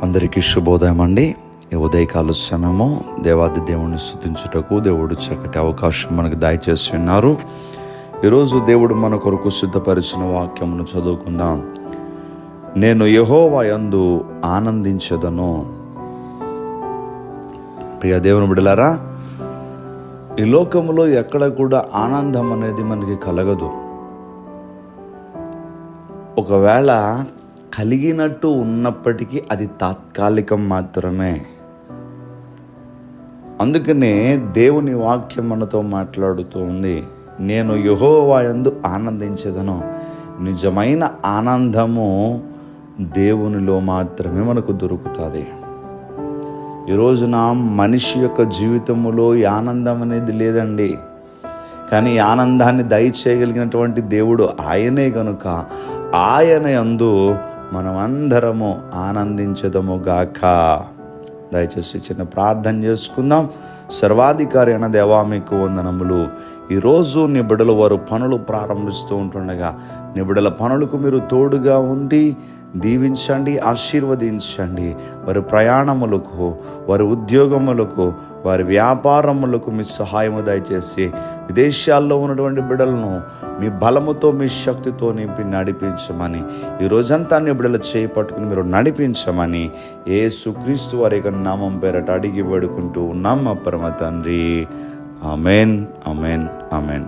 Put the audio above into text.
అందరికీ శుభోదయం అండి. ఈ ఉదయకాల సమయము దేవాది దేవుని స్తుతించుటకు దేవుడు చక్కటి అవకాశం మనకు దయచేసి ఉన్నారు. ఈరోజు దేవుడు మన కొరకు సిద్ధపరిచిన వాక్యమును చదువుకుందాం. నేను యెహోవా యందు ఆనందించెదను. ప్రియ దేవుని బిడ్డలారా, ఈ లోకములో ఎక్కడ కూడా ఆనందం అనేది మనకి కలగదు. ఒకవేళ కలిగినట్టు ఉన్నప్పటికీ అది తాత్కాలికం మాత్రమే. అందుకనే దేవుని వాక్యం మనతో మాట్లాడుతూ ఉంది, నేను యెహోవా యందు ఆనందించెదను. నిజమైన ఆనందము దేవునిలో మాత్రమే మనకు దొరుకుతుంది. ఈరోజున మనిషి యొక్క జీవితంలో ఈ ఆనందం అనేది లేదండి. కానీ ఈ ఆనందాన్ని దయచేయగలిగినటువంటి దేవుడు ఆయనే గనుక ఆయన యందు మనమందరము ఆనందించదము గాక. దయచేసి చిన్న ప్రార్థన చేసుకుందాం. సర్వాధికారి అయిన దేవా, మీకు వందనములు. ఈరోజు నీ బిడ్డలు వారు పనులు ప్రారంభిస్తూ ఉంటుండగా నీ బిడ్డల పనులకు మీరు తోడుగా ఉండి దీవించండి, ఆశీర్వదించండి. వారి ప్రయాణములకు, వారి ఉద్యోగములకు, వారి వ్యాపారములకు మీ సహాయము దయచేసి విదేశాల్లో ఉన్నటువంటి బిడ్డలను మీ బలముతో, మీ శక్తితో నింపి నడిపించమని, ఈ రోజంతా నీ బిడ్డలు చేపట్టుకుని మీరు నడిపించమని యేసుక్రీస్తు వారి యొక్క నామం పేరట అడిగి వేడుకుంటూ ఉన్నాం మా పరమ తండ్రి. Amen, amen, amen.